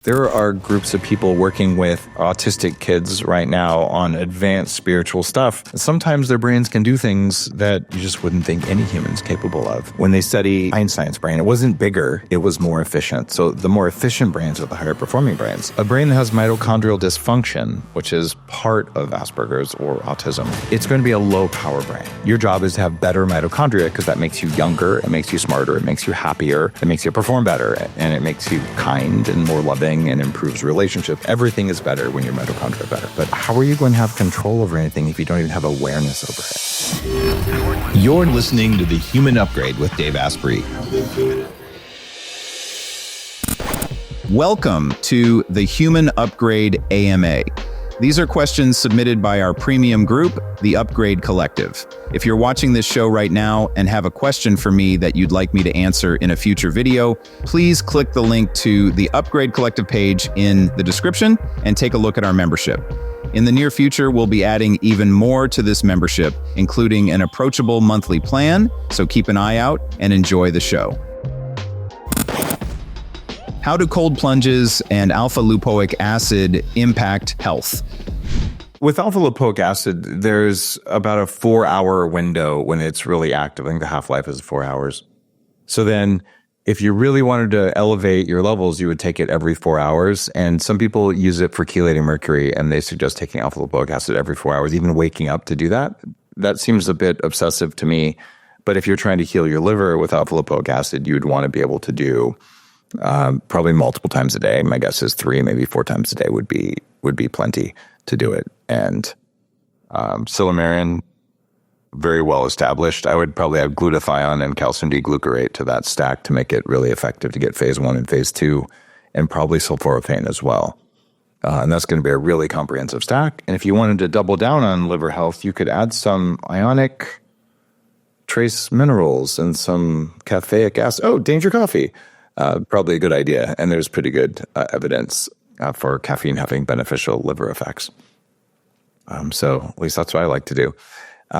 There are groups of people working with autistic kids right now on advanced spiritual stuff. Sometimes their brains can do things that you just wouldn't think any human's capable of. When they study Einstein's brain, it wasn't bigger, it was more efficient. So the more efficient brains are the higher performing brains. A brain that has mitochondrial dysfunction, which is part of Asperger's or autism, it's going to be a low power brain. Your job is to have better mitochondria because that makes you younger, it makes you smarter, it makes you happier, it makes you perform better, and it makes you kind and more loving and improves relationships. Everything is better when your mitochondria are better. But how are you going to have control over anything if you don't even have awareness over it? You're listening to The Human Upgrade with Dave Asprey. Welcome to The Human Upgrade AMA. These are questions submitted by our premium group, The Upgrade Collective. If you're watching this show right now and have a question for me that you'd like me to answer in a future video, please click the link to the Upgrade Collective page in the description and take a look at our membership. In the near future, we'll be adding even more to this membership, including an approachable monthly plan, so keep an eye out and enjoy the show. How do cold plunges and alpha lipoic acid impact health? With alpha lipoic acid, there's about a 4-hour window when it's really active. I think the half-life is 4 hours. So then if you really wanted to elevate your levels, you would take it every 4 hours. And some people use it for chelating mercury, and they suggest taking alpha lipoic acid every 4 hours, even waking up to do that. That seems a bit obsessive to me. But if you're trying to heal your liver with alpha lipoic acid, you'd want to be able to do probably multiple times a day. My guess is 3, maybe 4 times a day would be plenty to do it. And silymarin, very well established. I would probably add glutathione and calcium D-glucarate to that stack to make it really effective to get phase 1 and phase 2, and probably sulforaphane as well. And that's going to be a really comprehensive stack. And if you wanted to double down on liver health, you could add some ionic trace minerals and some caffeic acid. Oh, Danger Coffee. Probably a good idea. And there's pretty good evidence for caffeine having beneficial liver effects. So at least that's what I like to do.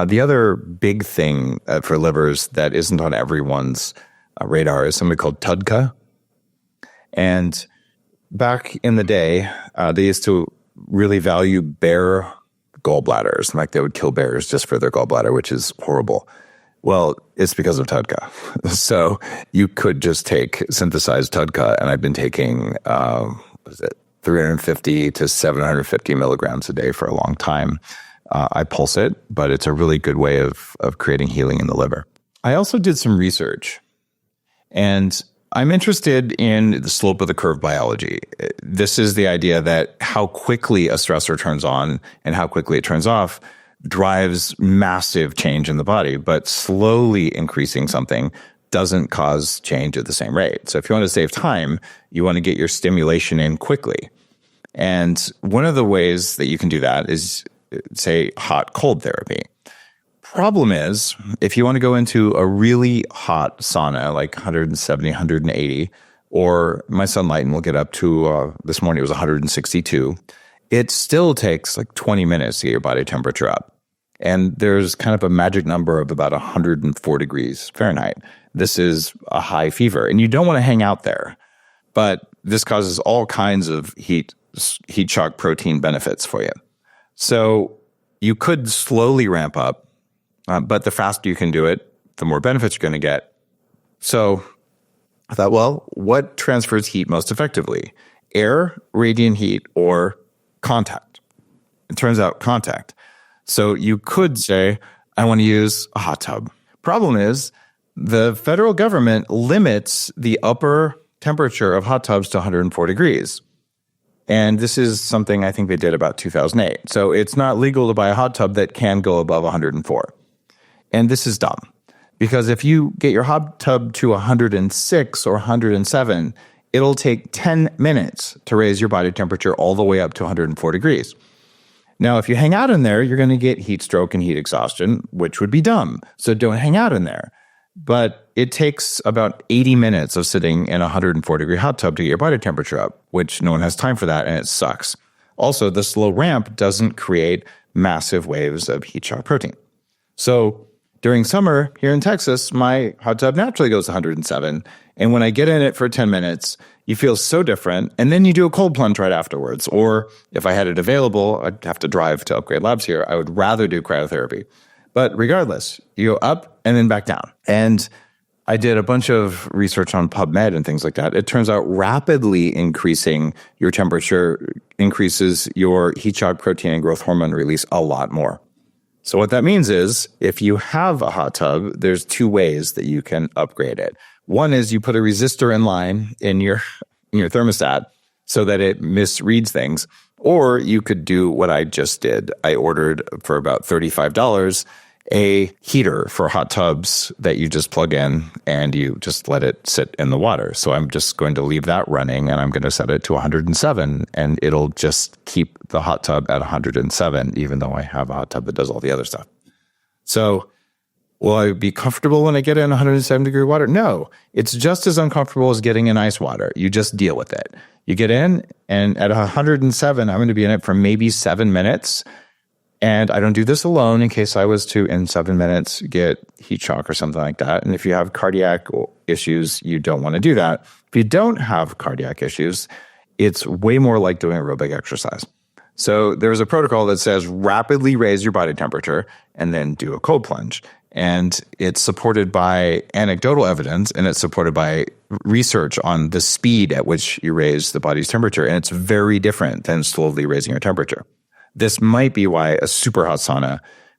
The other big thing for livers that isn't on everyone's radar is something called TUDCA. And back in the day, they used to really value bear gallbladders. Like they would kill bears just for their gallbladder, which is horrible. Well, it's because of TUDCA. So you could just take synthesized TUDCA, and I've been taking, 350 to 750 milligrams a day for a long time. I pulse it, but it's a really good way of creating healing in the liver. I also did some research, and I'm interested in the slope of the curve biology. This is the idea that how quickly a stressor turns on and how quickly it turns off drives massive change in the body, but slowly increasing something doesn't cause change at the same rate. So if you want to save time, you want to get your stimulation in quickly. And one of the ways that you can do that is, say, hot-cold therapy. Problem is, if you want to go into a really hot sauna, like 170, 180, or my son Lighton will get up to, this morning it was 162, it still takes like 20 minutes to get your body temperature up. And there's kind of a magic number of about 104 degrees Fahrenheit. This is a high fever, and you don't want to hang out there. But this causes all kinds of heat shock protein benefits for you. So you could slowly ramp up, but the faster you can do it, the more benefits you're going to get. So I thought, well, what transfers heat most effectively? Air, radiant heat, or contact? It turns out contact. So you could say, I want to use a hot tub. Problem is, the federal government limits the upper temperature of hot tubs to 104 degrees. And this is something I think they did about 2008. So it's not legal to buy a hot tub that can go above 104. And this is dumb. Because if you get your hot tub to 106 or 107, it'll take 10 minutes to raise your body temperature all the way up to 104 degrees. Now, if you hang out in there, you're going to get heat stroke and heat exhaustion, which would be dumb. So don't hang out in there. But it takes about 80 minutes of sitting in a 104-degree hot tub to get your body temperature up, which no one has time for that, and it sucks. Also, the slow ramp doesn't create massive waves of heat shock protein. So During summer here in Texas, my hot tub naturally goes 107. And when I get in it for 10 minutes, you feel so different. And then you do a cold plunge right afterwards. Or if I had it available, I'd have to drive to Upgrade Labs here. I would rather do cryotherapy. But regardless, you go up and then back down. And I did a bunch of research on PubMed and things like that. It turns out rapidly increasing your temperature increases your heat shock protein and growth hormone release a lot more. So what that means is if you have a hot tub, there's two ways that you can upgrade it. One is you put a resistor in line in your thermostat so that it misreads things. Or you could do what I just did. I ordered for about $35 a heater for hot tubs that you just plug in and you just let it sit in the water. So I'm just going to leave that running and I'm going to set it to 107 and it'll just keep the hot tub at 107, even though I have a hot tub that does all the other stuff. So will I be comfortable when I get in 107 degree water? No, it's just as uncomfortable as getting in ice water. You just deal with it. You get in and at 107, I'm going to be in it for maybe 7 minutes. And I don't do this alone in case I was to, in 7 minutes, get heat shock or something like that. And if you have cardiac issues, you don't want to do that. If you don't have cardiac issues, it's way more like doing aerobic exercise. So there's a protocol that says rapidly raise your body temperature and then do a cold plunge. And it's supported by anecdotal evidence and it's supported by research on the speed at which you raise the body's temperature. And it's very different than slowly raising your temperature. This might be why a super hot sauna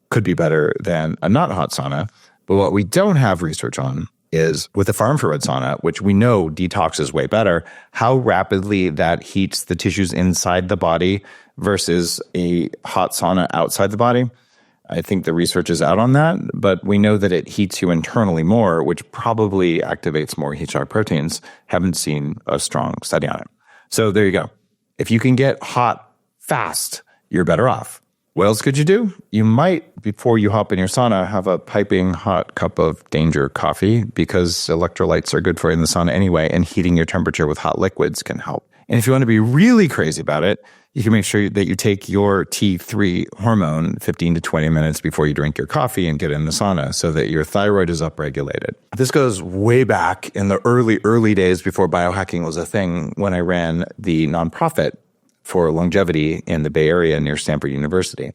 could be better than a not hot sauna. But what we don't have research on is with a far infrared sauna, which we know detoxes way better, how rapidly that heats the tissues inside the body versus a hot sauna outside the body. I think the research is out on that, but we know that it heats you internally more, which probably activates more heat shock proteins. Haven't seen a strong study on it. So there you go. If you can get hot fast, you're better off. What else could you do? You might, before you hop in your sauna, have a piping hot cup of danger coffee because electrolytes are good for you in the sauna anyway, and heating your temperature with hot liquids can help. And if you want to be really crazy about it, you can make sure that you take your T3 hormone 15 to 20 minutes before you drink your coffee and get in the sauna so that your thyroid is upregulated. This goes way back in the early days before biohacking was a thing when I ran the nonprofit for longevity in the Bay Area near Stanford University.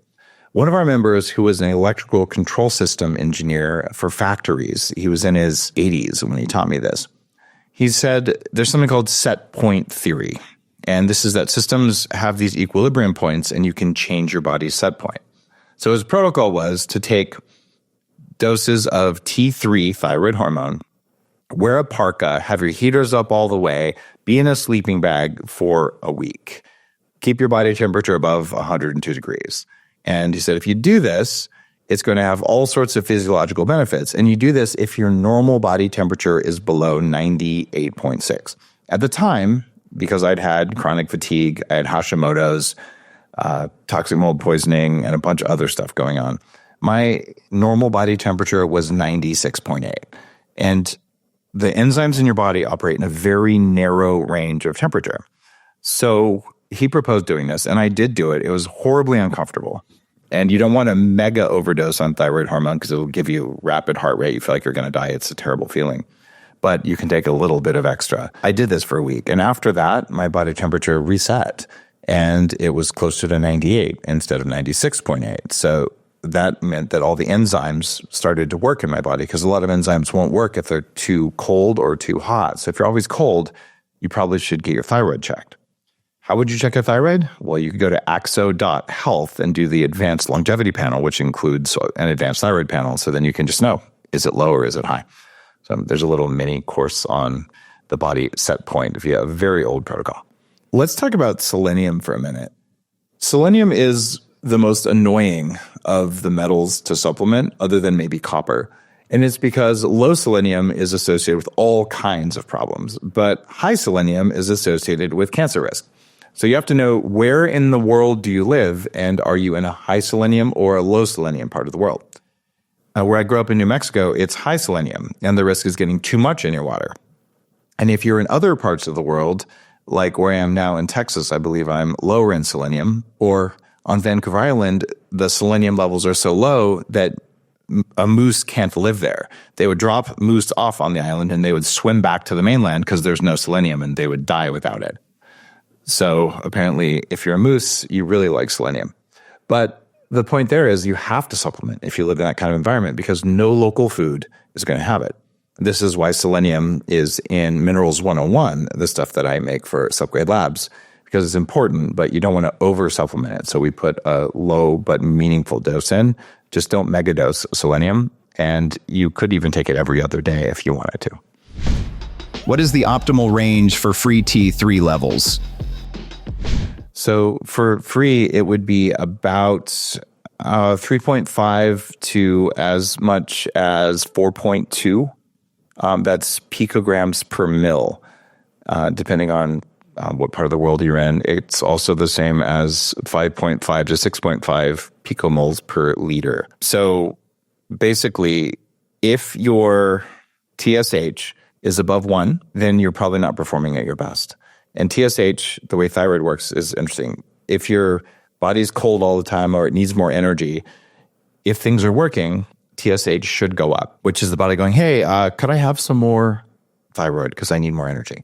One of our members who was an electrical control system engineer for factories, he was in his 80s when he taught me this. He said there's something called set point theory. And this is that systems have these equilibrium points and you can change your body's set point. So his protocol was to take doses of T3 thyroid hormone, wear a parka, have your heaters up all the way, be in a sleeping bag for a week. Keep your body temperature above 102 degrees. And he said, if you do this, it's going to have all sorts of physiological benefits. And you do this if your normal body temperature is below 98.6. At the time, because I'd had chronic fatigue, I had Hashimoto's, toxic mold poisoning, and a bunch of other stuff going on, my normal body temperature was 96.8. And the enzymes in your body operate in a very narrow range of temperature. So he proposed doing this, and I did do it. It was horribly uncomfortable. And you don't want to mega overdose on thyroid hormone because it will give you rapid heart rate. You feel like you're going to die. It's a terrible feeling. But you can take a little bit of extra. I did this for a week. And after that, my body temperature reset. And it was closer to 98 instead of 96.8. So that meant that all the enzymes started to work in my body because a lot of enzymes won't work if they're too cold or too hot. So if you're always cold, you probably should get your thyroid checked. How would you check your thyroid? Well, you could go to axo.health and do the advanced longevity panel, which includes an advanced thyroid panel. So then you can just know, is it low or is it high? So there's a little mini course on the body set point if you have a very old protocol. Let's talk about selenium for a minute. Selenium is the most annoying of the metals to supplement other than maybe copper. And it's because low selenium is associated with all kinds of problems, but high selenium is associated with cancer risk. So you have to know where in the world do you live, and are you in a high selenium or a low selenium part of the world? Where I grew up in New Mexico, it's high selenium, and the risk is getting too much in your water. And if you're in other parts of the world, like where I am now in Texas, I believe I'm lower in selenium, or on Vancouver Island, the selenium levels are so low that a moose can't live there. They would drop moose off on the island and they would swim back to the mainland because there's no selenium and they would die without it. So apparently, if you're a moose, you really like selenium. But the point there is you have to supplement if you live in that kind of environment because no local food is going to have it. This is why selenium is in Minerals 101, the stuff that I make for Subgrade Labs, because it's important, but you don't want to over-supplement it. So we put a low but meaningful dose in. Just don't megadose selenium, and you could even take it every other day if you wanted to. What is the optimal range for free T3 levels? So for free, it would be about 3.5 to as much as 4.2. That's picograms per mil, depending on what part of the world you're in. It's also the same as 5.5 to 6.5 picomoles per liter. So basically, if your TSH is above 1, then you're probably not performing at your best. And TSH, the way thyroid works, is interesting. If your body's cold all the time or it needs more energy, if things are working, TSH should go up, which is the body going, hey, could I have some more thyroid because I need more energy?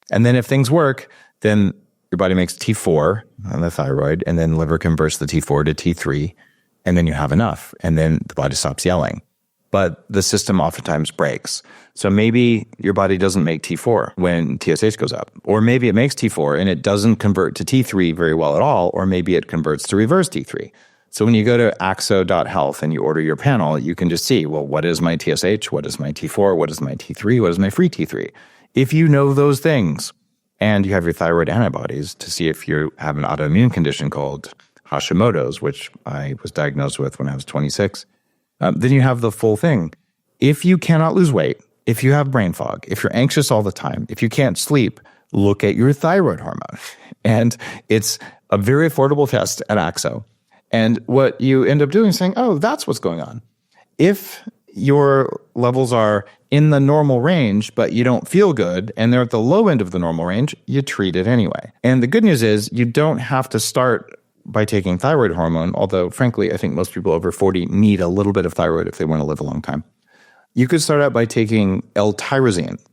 And then if things work, then your body makes T4 on the thyroid, and then liver converts the T4 to T3, and then you have enough, and then the body stops yelling. But the system oftentimes breaks. So maybe your body doesn't make T4 when TSH goes up. Or maybe it makes T4 and it doesn't convert to T3 very well at all, or maybe it converts to reverse T3. So when you go to axo.health and you order your panel, you can just see, well, what is my TSH? What is my T4? What is my T3? What is my free T3? If you know those things and you have your thyroid antibodies to see if you have an autoimmune condition called Hashimoto's, which I was diagnosed with when I was 26, then you have the full thing. If you cannot lose weight, if you have brain fog, if you're anxious all the time, if you can't sleep, look at your thyroid hormone. And it's a very affordable test at Axo. And what you end up doing is saying, oh, that's what's going on. If your levels are in the normal range, but you don't feel good, and they're at the low end of the normal range, you treat it anyway. And the good news is you don't have to start by taking thyroid hormone, although frankly, I think most people over 40 need a little bit of thyroid if they want to live a long time. You could start out by taking L-tyrosine,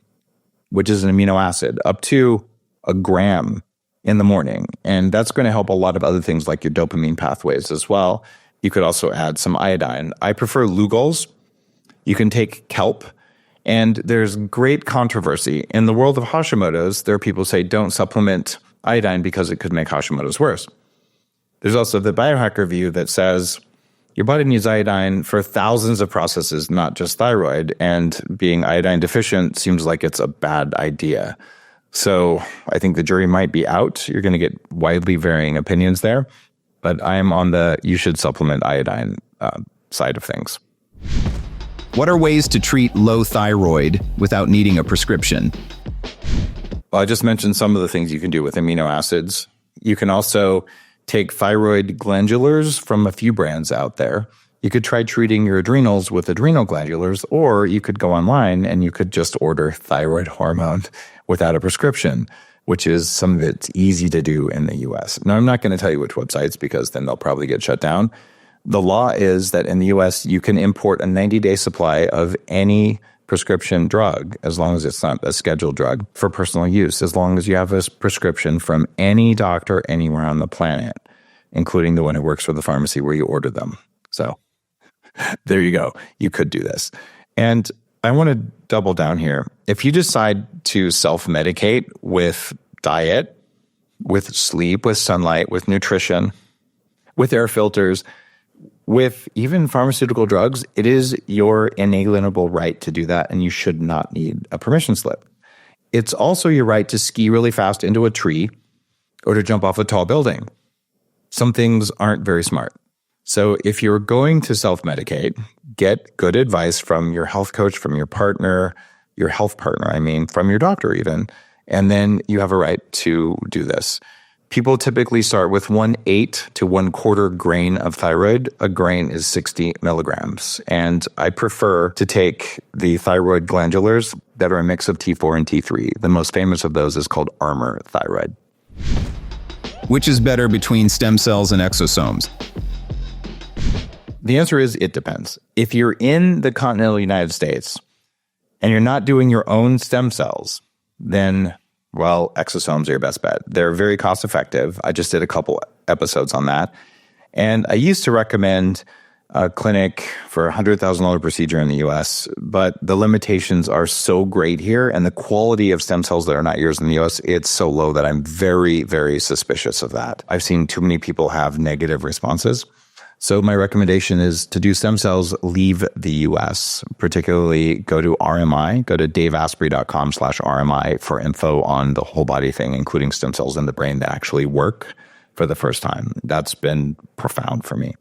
which is an amino acid, up to a gram in the morning. And that's going to help a lot of other things like your dopamine pathways as well. You could also add some iodine. I prefer Lugol's. You can take kelp. And there's great controversy. In the world of Hashimoto's, there are people who say don't supplement iodine because it could make Hashimoto's worse. There's also the biohacker view that says your body needs iodine for thousands of processes, not just thyroid, and being iodine deficient seems like it's a bad idea. So I think the jury might be out. You're going to get widely varying opinions there, but I'm on the you should supplement iodine side of things. What are ways to treat low thyroid without needing a prescription? Well, I just mentioned some of the things you can do with amino acids. You can also take thyroid glandulars from a few brands out there. You could try treating your adrenals with adrenal glandulars, or you could go online and you could just order thyroid hormone without a prescription, which is some of it's easy to do in the US. Now, I'm not going to tell you which websites because then they'll probably get shut down. The law is that in the US, you can import a 90-day supply of any prescription drug, as long as it's not a scheduled drug, for personal use, as long as you have a prescription from any doctor anywhere on the planet, including the one who works for the pharmacy where you order them. So there you go. You could do this. And I want to double down here. If you decide to self-medicate with diet, with sleep, with sunlight, with nutrition, with air filters, with even pharmaceutical drugs, it is your inalienable right to do that, and you should not need a permission slip. It's also your right to ski really fast into a tree or to jump off a tall building. Some things aren't very smart. So if you're going to self-medicate, get good advice from your health coach, from your partner, your health partner, from your doctor even, and then you have a right to do this. People typically start with 1/8 to 1/4 grain of thyroid. A grain is 60 milligrams. And I prefer to take the thyroid glandulars that are a mix of T4 and T3. The most famous of those is called Armour thyroid. Which is better between stem cells and exosomes? The answer is it depends. If you're in the continental United States and you're not doing your own stem cells, then, well, exosomes are your best bet. They're very cost effective. I just did a couple episodes on that. And I used to recommend a clinic for a $100,000 procedure in the US, but the limitations are so great here, and the quality of stem cells that are not yours in the US, it's so low that I'm very, very suspicious of that. I've seen too many people have negative responses. So my recommendation is to do stem cells, leave the US, particularly go to RMI, go to daveasprey.com/RMI for info on the whole body thing, including stem cells in the brain that actually work for the first time. That's been profound for me.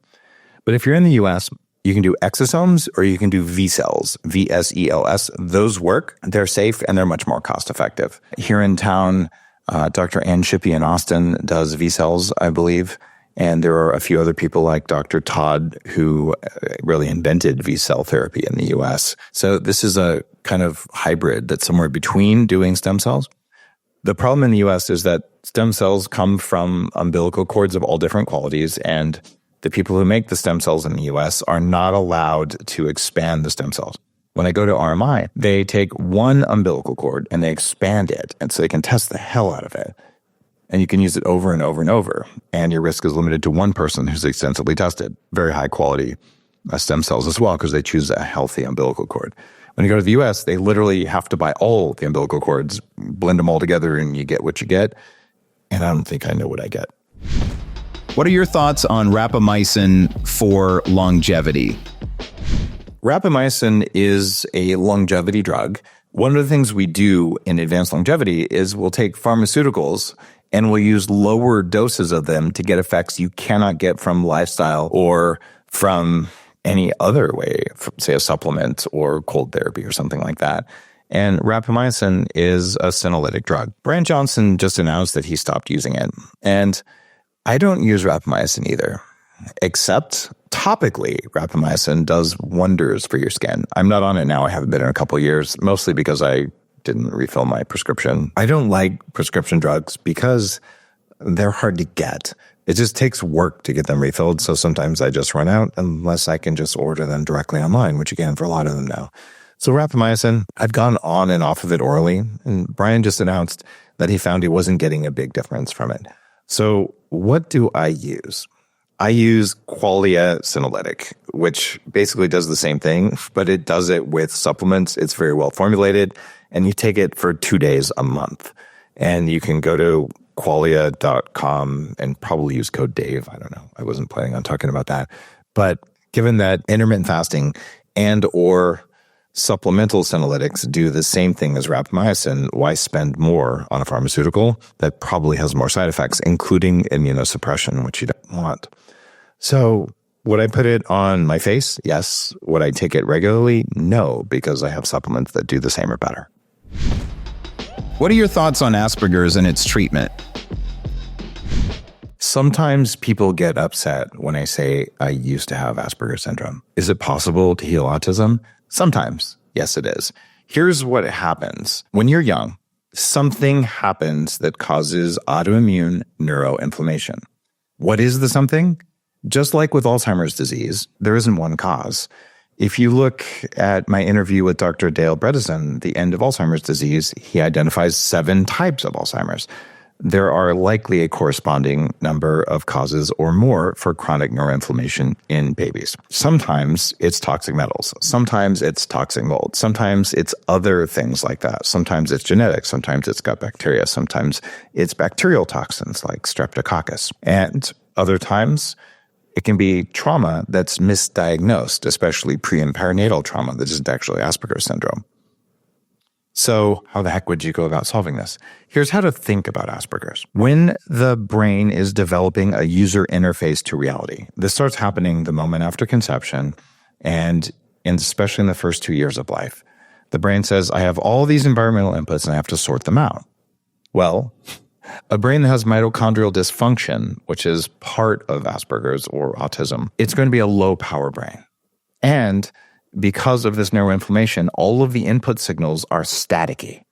But if you're in the US, you can do exosomes or you can do V cells, VSELS. Those work, they're safe, and they're much more cost effective. Here in town, Dr. Ann Shippey in Austin does V cells, I believe. And there are a few other people like Dr. Todd who really invented V cell therapy in the US. So this is a kind of hybrid that's somewhere between doing stem cells. The problem in the US is that stem cells come from umbilical cords of all different qualities, and the people who make the stem cells in the US are not allowed to expand the stem cells. When I go to RMI, they take one umbilical cord and they expand it, and so they can test the hell out of it. And you can use it over and over and over. And your risk is limited to one person who's extensively tested. Very high quality stem cells as well, because they choose a healthy umbilical cord. When you go to the US, they literally have to buy all the umbilical cords, blend them all together, and you get what you get. And I don't think I know what I get. What are your thoughts on rapamycin for longevity? Rapamycin is a longevity drug. One of the things we do in advanced longevity is we'll take pharmaceuticals and we'll use lower doses of them to get effects you cannot get from lifestyle or from any other way, say a supplement or cold therapy or something like that. And rapamycin is a senolytic drug. Brian Johnson just announced that he stopped using it. And I don't use rapamycin either, except topically, rapamycin does wonders for your skin. I'm not on it now. I haven't been in a couple of years, mostly because I didn't refill my prescription. I don't like prescription drugs because they're hard to get. It just takes work to get them refilled. So sometimes I just run out unless I can just order them directly online, which again, for a lot of them now. So rapamycin, I've gone on and off of it orally. And Brian just announced that he found he wasn't getting a big difference from it. So what do I use? I use Qualia Senolytic, which basically does the same thing, but it does it with supplements. It's very well formulated, and you take it for 2 days a month. And you can go to qualia.com and probably use code Dave. I don't know. I wasn't planning on talking about that. But given that intermittent fasting and or supplemental senolytics do the same thing as rapamycin, why spend more on a pharmaceutical that probably has more side effects, including immunosuppression, which you don't want? So would I put it on my face? Yes. Would I take it regularly? No, because I have supplements that do the same or better. What are your thoughts on Asperger's and its treatment? Sometimes people get upset when I say I used to have Asperger syndrome. Is it possible to heal autism? Sometimes. Yes, it is. Here's what happens. When you're young, something happens that causes autoimmune neuroinflammation. What is the something? Just like with Alzheimer's disease, there isn't one cause. If you look at my interview with Dr. Dale Bredesen, The End of Alzheimer's Disease, he identifies 7 types of Alzheimer's. There are likely a corresponding number of causes or more for chronic neuroinflammation in babies. Sometimes it's toxic metals. Sometimes it's toxic mold. Sometimes it's other things like that. Sometimes it's genetic. Sometimes it's gut bacteria. Sometimes it's bacterial toxins like streptococcus. And other times it can be trauma that's misdiagnosed, especially pre- and perinatal trauma that isn't actually Asperger's syndrome. So how the heck would you go about solving this? Here's how to think about Asperger's. When the brain is developing a user interface to reality, this starts happening the moment after conception and especially in the first 2 years of life. The brain says, I have all these environmental inputs and I have to sort them out. Well, a brain that has mitochondrial dysfunction, which is part of Asperger's or autism, it's going to be a low power brain. And because of this neuroinflammation, all of the input signals are staticky.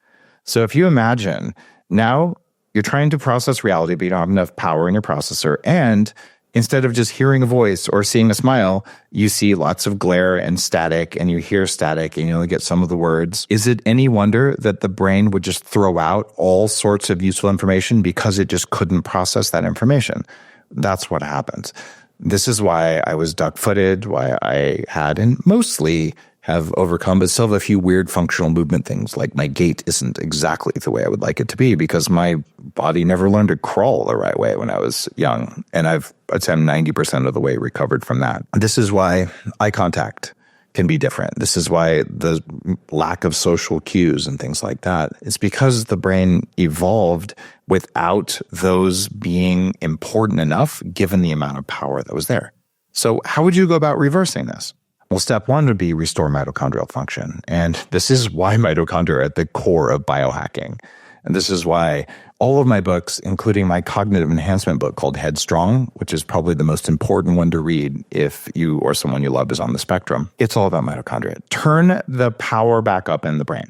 So if you imagine now you're trying to process reality, but you don't have enough power in your processor, and Instead of just hearing a voice or seeing a smile, you see lots of glare and static, and you hear static and you only get some of the words. Is it any wonder that the brain would just throw out all sorts of useful information because it just couldn't process that information? That's what happens. This is why I was duck-footed, why I had and mostly have overcome, but still have a few weird functional movement things, like my gait isn't exactly the way I would like it to be because my body never learned to crawl the right way when I was young. And I'd say I'm 90% of the way recovered from that. This is why eye contact can be different. This is why the lack of social cues and things like that is because the brain evolved without those being important enough given the amount of power that was there. So how would you go about reversing this? Well, step one would be restore mitochondrial function. And this is why mitochondria are at the core of biohacking. And this is why all of my books, including my cognitive enhancement book called Headstrong, which is probably the most important one to read if you or someone you love is on the spectrum, it's all about mitochondria. Turn the power back up in the brain.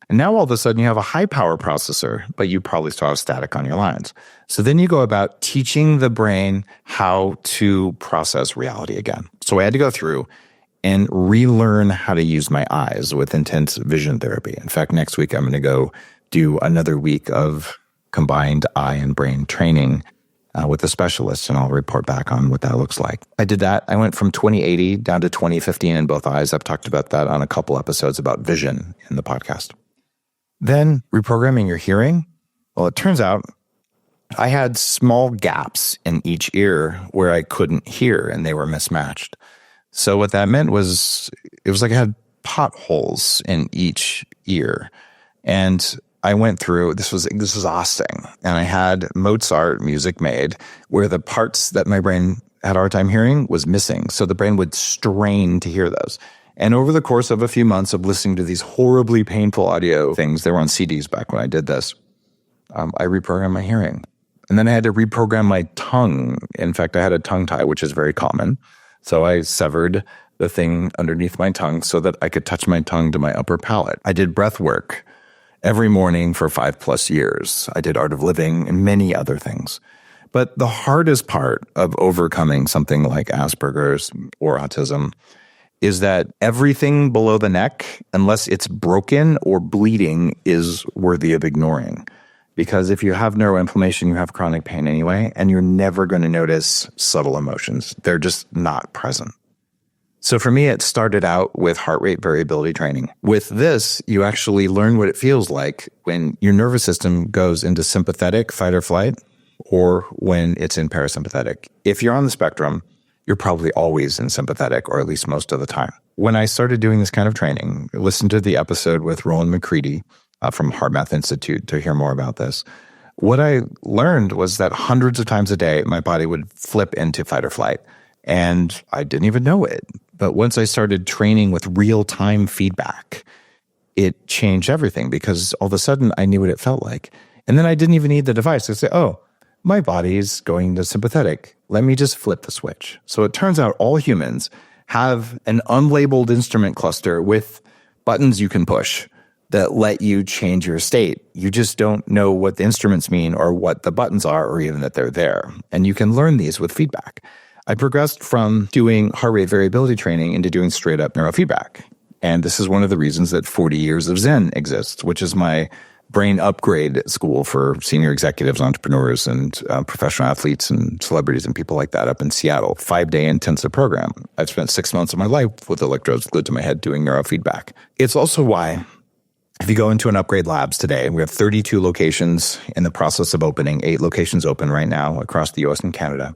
And now all of a sudden you have a high power processor, but you probably still have static on your lines. So then you go about teaching the brain how to process reality again. So I had to go through and relearn how to use my eyes with intense vision therapy. In fact, next week I'm going to go do another week of combined eye and brain training with a specialist, and I'll report back on what that looks like. I did that. I went from 20/80 down to 20/15 in both eyes. I've talked about that on a couple episodes about vision in the podcast. Then reprogramming your hearing. Well, it turns out I had small gaps in each ear where I couldn't hear, and they were mismatched. So what that meant was it was like I had potholes in each ear. And I went through, this was exhausting. And I had Mozart music made where the parts that my brain had a hard time hearing was missing. So the brain would strain to hear those. And over the course of a few months of listening to these horribly painful audio things, they were on CDs back when I did this, I reprogrammed my hearing. And then I had to reprogram my tongue. In fact, I had a tongue tie, which is very common. So I severed the thing underneath my tongue so that I could touch my tongue to my upper palate. I did breath work every morning for 5+ years. I did art of living and many other things. But the hardest part of overcoming something like Asperger's or autism is that everything below the neck, unless it's broken or bleeding, is worthy of ignoring. Because if you have neuroinflammation, you have chronic pain anyway, and you're never going to notice subtle emotions. They're just not present. So for me, it started out with heart rate variability training. With this, you actually learn what it feels like when your nervous system goes into sympathetic fight or flight, or when it's in parasympathetic. If you're on the spectrum, you're probably always in sympathetic, or at least most of the time. When I started doing this kind of training, listen to the episode with Roland McCready from HeartMath Institute to hear more about this. What I learned was that hundreds of times a day, my body would flip into fight or flight, and I didn't even know it. But once I started training with real-time feedback, it changed everything because all of a sudden I knew what it felt like. And then I didn't even need the device to say, oh, my body's going to sympathetic. Let me just flip the switch. So it turns out all humans have an unlabeled instrument cluster with buttons you can push that let you change your state. You just don't know what the instruments mean or what the buttons are or even that they're there. And you can learn these with feedback. I progressed from doing heart rate variability training into doing straight up neurofeedback. And this is one of the reasons that 40 Years of Zen exists, which is my brain upgrade school for senior executives, entrepreneurs, and professional athletes and celebrities and people like that up in Seattle. 5-day intensive program. I've spent 6 months of my life with electrodes glued to my head doing neurofeedback. It's also why if you go into an Upgrade Labs today, we have 32 locations in the process of opening, 8 locations open right now across the US and Canada.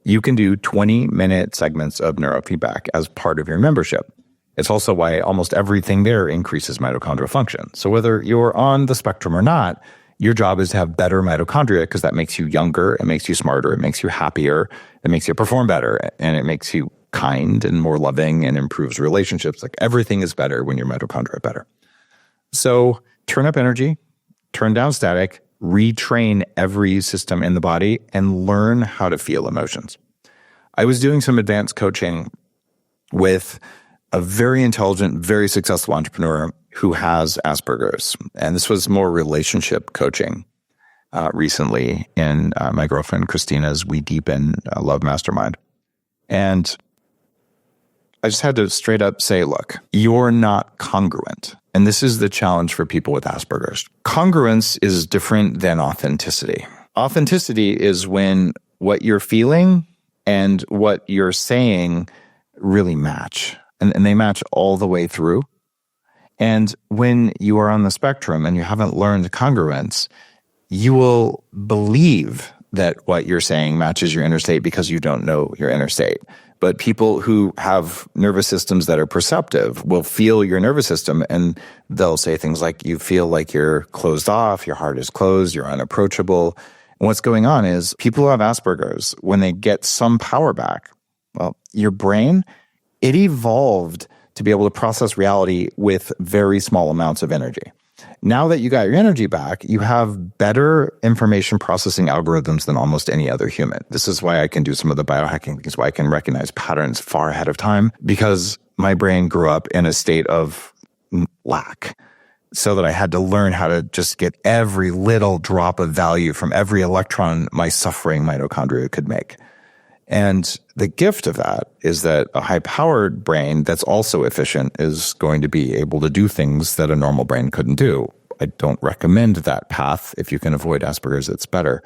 You can do 20-minute segments of neurofeedback as part of your membership. It's also why almost everything there increases mitochondrial function. So whether you're on the spectrum or not, your job is to have better mitochondria because that makes you younger, it makes you smarter, it makes you happier, it makes you perform better, and it makes you kind and more loving and improves relationships. Like everything is better when your mitochondria are better. So turn up energy, turn down static, retrain every system in the body, and learn how to feel emotions. I was doing some advanced coaching with a very intelligent, very successful entrepreneur who has Asperger's. And this was more relationship coaching. recently in my girlfriend Christina's We Deepen Love Mastermind. And I just had to straight up say, look, you're not congruent. And this is the challenge for people with Asperger's. Congruence is different than authenticity. Authenticity is when what you're feeling and what you're saying really match. And they match all the way through. And when you are on the spectrum and you haven't learned congruence, you will believe that what you're saying matches your inner state because you don't know your inner state. But people who have nervous systems that are perceptive will feel your nervous system, and they'll say things like, you feel like you're closed off, your heart is closed, you're unapproachable. And what's going on is people who have Asperger's, when they get some power back, well, your brain, it evolved to be able to process reality with very small amounts of energy. Now that you got your energy back, you have better information processing algorithms than almost any other human. This is why I can do some of the biohacking things, why I can recognize patterns far ahead of time, because my brain grew up in a state of lack, so that I had to learn how to just get every little drop of value from every electron my suffering mitochondria could make. And the gift of that is that a high-powered brain that's also efficient is going to be able to do things that a normal brain couldn't do. I don't recommend that path. If you can avoid Asperger's, it's better.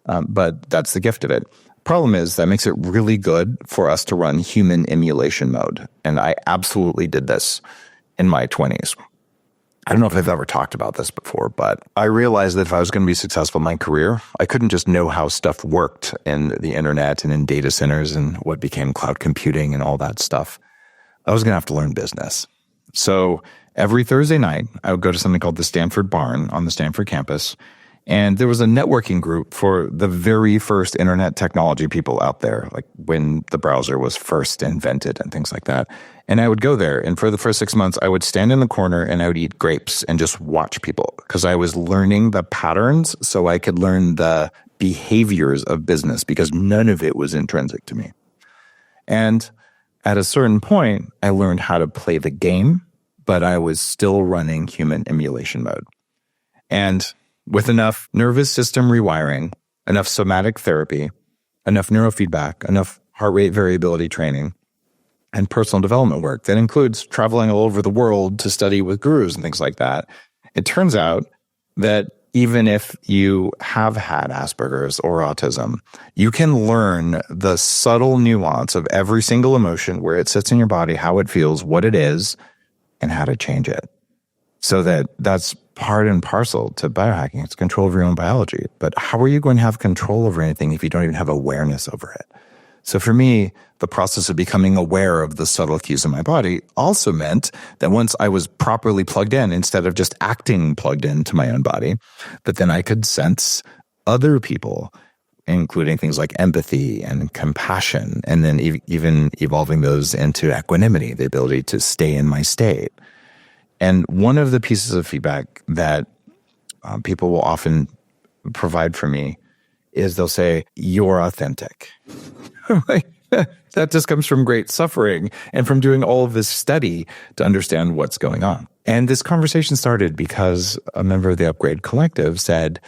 But that's the gift of it. Problem is that makes it really good for us to run human emulation mode. And I absolutely did this in my 20s. I don't know if I've ever talked about this before, but I realized that if I was going to be successful in my career, I couldn't just know how stuff worked in the internet and in data centers and what became cloud computing and all that stuff. I was going to have to learn business. So every Thursday night, I would go to something called the Stanford Barn on the Stanford campus. And there was a networking group for the very first internet technology people out there, like when the browser was first invented and things like that. And I would go there. And for the first 6 months, I would stand in the corner and I would eat grapes and just watch people, because I was learning the patterns so I could learn the behaviors of business, because none of it was intrinsic to me. And at a certain point, I learned how to play the game, but I was still running human emulation mode. And with enough nervous system rewiring, enough somatic therapy, enough neurofeedback, enough heart rate variability training, and personal development work that includes traveling all over the world to study with gurus and things like that, it turns out that even if you have had Asperger's or autism, you can learn the subtle nuance of every single emotion, where it sits in your body, how it feels, what it is, and how to change it. So that's part and parcel to biohacking. It's control of your own biology. But how are you going to have control over anything if you don't even have awareness over it? So for me, the process of becoming aware of the subtle cues in my body also meant that once I was properly plugged in, instead of just acting plugged into my own body, that then I could sense other people, including things like empathy and compassion, and then even evolving those into equanimity, the ability to stay in my state. And one of the pieces of feedback that people will often provide for me is they'll say, "You're authentic." That just comes from great suffering and from doing all of this study to understand what's going on. And this conversation started because a member of the Upgrade Collective said,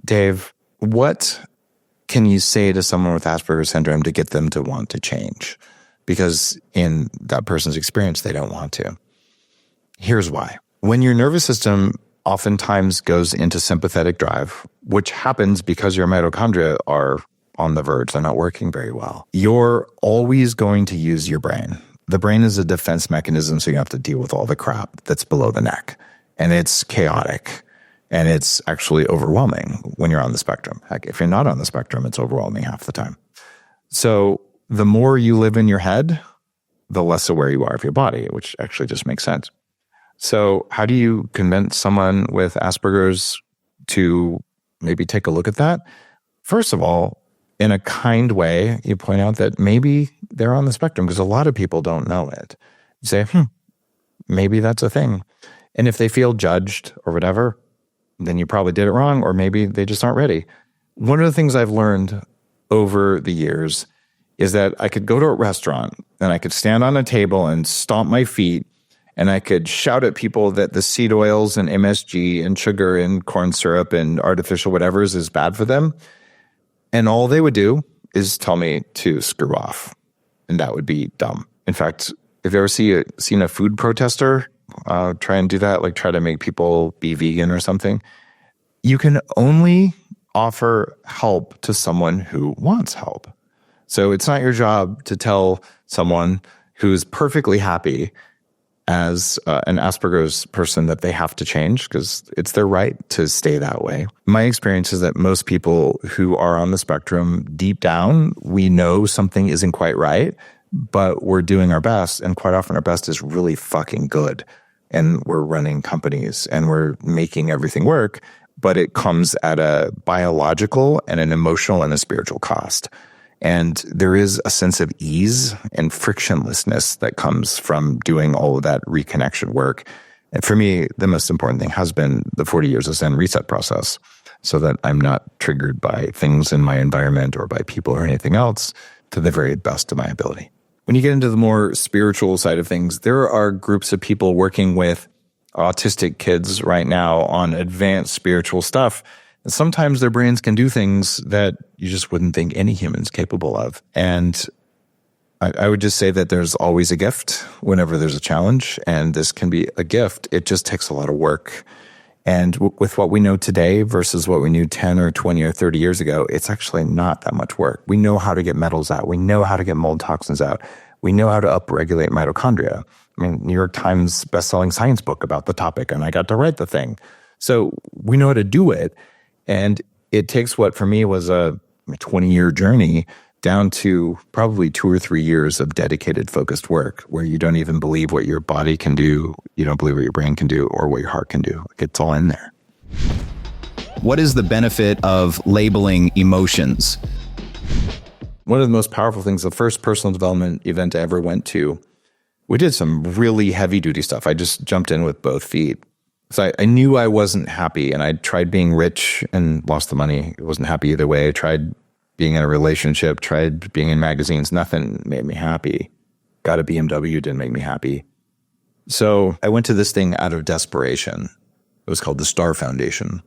"Dave, what can you say to someone with Asperger's syndrome to get them to want to change? Because in that person's experience, they don't want to." Here's why. When your nervous system oftentimes goes into sympathetic drive, which happens because your mitochondria are on the verge, they're not working very well, you're always going to use your brain. The brain is a defense mechanism, so you have to deal with all the crap that's below the neck. And it's chaotic. And it's actually overwhelming when you're on the spectrum. Heck, if you're not on the spectrum, it's overwhelming half the time. So the more you live in your head, the less aware you are of your body, which actually just makes sense. So how do you convince someone with Asperger's to maybe take a look at that? First of all, in a kind way, you point out that maybe they're on the spectrum, because a lot of people don't know it. You say, maybe that's a thing. And if they feel judged or whatever, then you probably did it wrong, or maybe they just aren't ready. One of the things I've learned over the years is that I could go to a restaurant and I could stand on a table and stomp my feet And I could shout at people that the seed oils and MSG and sugar and corn syrup and artificial whatevers is bad for them. And all they would do is tell me to screw off. And that would be dumb. In fact, if you ever seen a food protester try and do that, like try to make people be vegan or something, you can only offer help to someone who wants help. So it's not your job to tell someone who's perfectly happy as an Asperger's person that they have to change, because it's their right to stay that way. My experience is that most people who are on the spectrum, deep down, we know something isn't quite right, but we're doing our best. And quite often our best is really fucking good. And we're running companies and we're making everything work, but it comes at a biological and an emotional and a spiritual cost. And there is a sense of ease and frictionlessness that comes from doing all of that reconnection work. And for me, the most important thing has been the 40 years of Zen reset process, so that I'm not triggered by things in my environment or by people or anything else, to the very best of my ability. When you get into the more spiritual side of things, there are groups of people working with autistic kids right now on advanced spiritual stuff. And sometimes their brains can do things that you just wouldn't think any human's capable of. And I would just say that there's always a gift whenever there's a challenge, and this can be a gift. It just takes a lot of work. And with what we know today versus what we knew 10 or 20 or 30 years ago, it's actually not that much work. We know how to get metals out. We know how to get mold toxins out. We know how to upregulate mitochondria. I mean, New York Times bestselling science book about the topic, and I got to write the thing. So we know how to do it. And it takes what for me was a 20-year journey down to probably 2 or 3 years of dedicated, focused work where you don't even believe what your body can do, you don't believe what your brain can do, or what your heart can do. It's all in there. What is the benefit of labeling emotions? One of the most powerful things, the first personal development event I ever went to, we did some really heavy-duty stuff. I just jumped in with both feet. So I knew I wasn't happy, and I tried being rich and lost the money. I wasn't happy either way. I tried being in a relationship, tried being in magazines. Nothing made me happy. Got a BMW, didn't make me happy. So I went to this thing out of desperation. It was called the Star Foundation.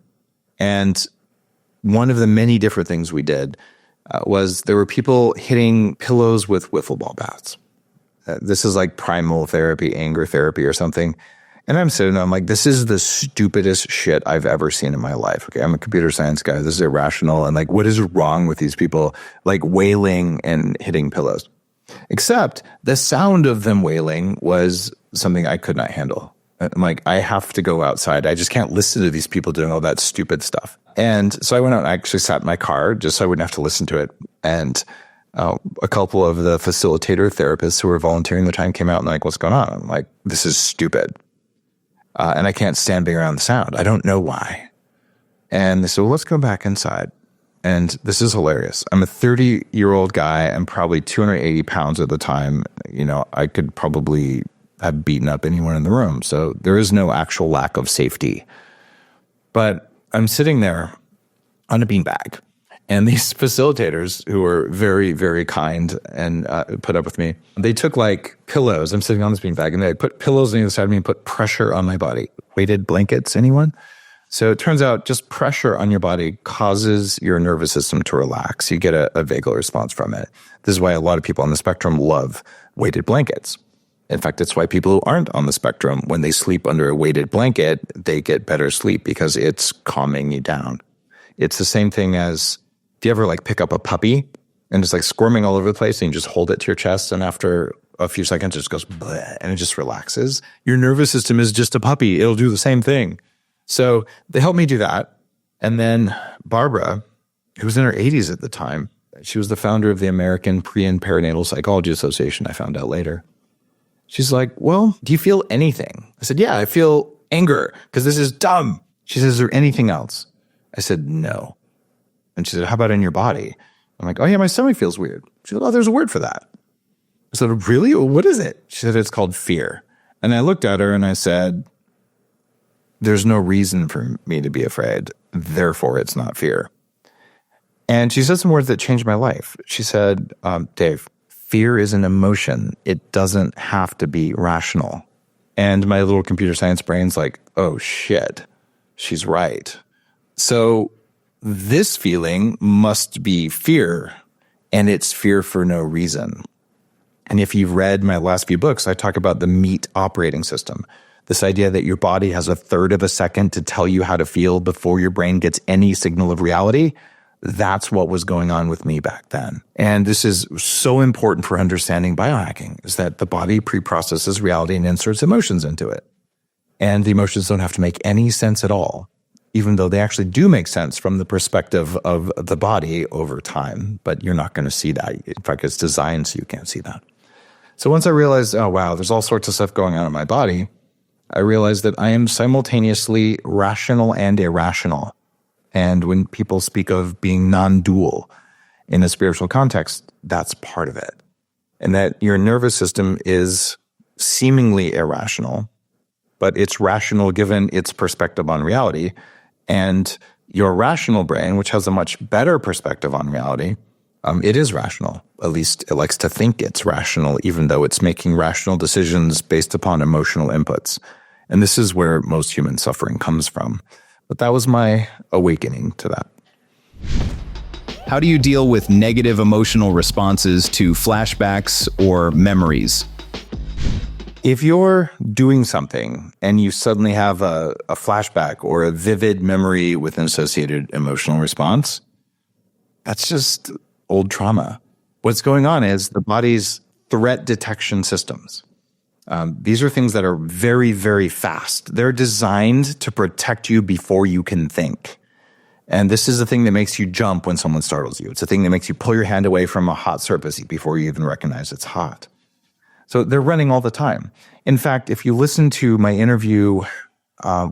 And one of the many different things we did was there were people hitting pillows with wiffle ball bats. This is like primal therapy, anger therapy or something. And I'm sitting there, I'm like, this is the stupidest shit I've ever seen in my life. Okay, I'm a computer science guy. This is irrational. And like, what is wrong with these people like wailing and hitting pillows? Except the sound of them wailing was something I could not handle. I'm like, I have to go outside. I just can't listen to these people doing all that stupid stuff. And so I went out and I actually sat in my car just so I wouldn't have to listen to it. And a couple of the facilitator therapists who were volunteering their time came out and like, what's going on? I'm like, this is stupid. And I can't stand being around the sound. I don't know why. And they said, well, let's go back inside. And this is hilarious. I'm a 30-year-old guy. I'm probably 280 pounds at the time. You know, I could probably have beaten up anyone in the room. So there is no actual lack of safety. But I'm sitting there on a beanbag. And these facilitators, who were very, very kind and put up with me, they took like pillows. I'm sitting on this beanbag, and they put pillows on the other side of me and put pressure on my body. Weighted blankets, anyone? So it turns out just pressure on your body causes your nervous system to relax. You get a vagal response from it. This is why a lot of people on the spectrum love weighted blankets. In fact, it's why people who aren't on the spectrum, when they sleep under a weighted blanket, they get better sleep because it's calming you down. It's the same thing as, do you ever like pick up a puppy and it's like squirming all over the place and you just hold it to your chest and after a few seconds it just goes bleh, and it just relaxes? Your nervous system is just a puppy. It'll do the same thing. So they helped me do that. And then Barbara, who was in her 80s at the time, she was the founder of the American Pre- and Perinatal Psychology Association, I found out later. She's like, well, do you feel anything? I said, yeah, I feel anger because this is dumb. She says, is there anything else? I said, no. And she said, how about in your body? I'm like, oh yeah, my stomach feels weird. She said, oh, there's a word for that. I said, really? Well, what is it? She said, it's called fear. And I looked at her and I said, there's no reason for me to be afraid. Therefore, it's not fear. And she said some words that changed my life. She said, Dave, fear is an emotion. It doesn't have to be rational. And my little computer science brain's like, oh shit, she's right. So this feeling must be fear, and it's fear for no reason. And if you've read my last few books, I talk about the MEAT operating system. This idea that your body has a third of a second to tell you how to feel before your brain gets any signal of reality. That's what was going on with me back then. And this is so important for understanding biohacking, is that the body pre-processes reality and inserts emotions into it. And the emotions don't have to make any sense at all, even though they actually do make sense from the perspective of the body over time. But you're not going to see that. In fact, it's designed so you can't see that. So once I realized, oh, wow, there's all sorts of stuff going on in my body, I realized that I am simultaneously rational and irrational. And when people speak of being non-dual in a spiritual context, that's part of it. And that your nervous system is seemingly irrational, but it's rational given its perspective on reality. And your rational brain, which has a much better perspective on reality, it is rational. At least it likes to think it's rational, even though it's making rational decisions based upon emotional inputs. And this is where most human suffering comes from. But that was my awakening to that. How do you deal with negative emotional responses to flashbacks or memories? If you're doing something and you suddenly have a flashback or a vivid memory with an associated emotional response, that's just old trauma. What's going on is the body's threat detection systems. These are things that are very, very fast. They're designed to protect you before you can think. And this is the thing that makes you jump when someone startles you. It's the thing that makes you pull your hand away from a hot surface before you even recognize it's hot. So they're running all the time. In fact, if you listen to my interview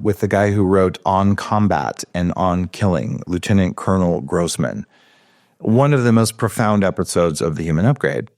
with the guy who wrote On Combat and On Killing, Lieutenant Colonel Grossman, one of the most profound episodes of The Human Upgrade,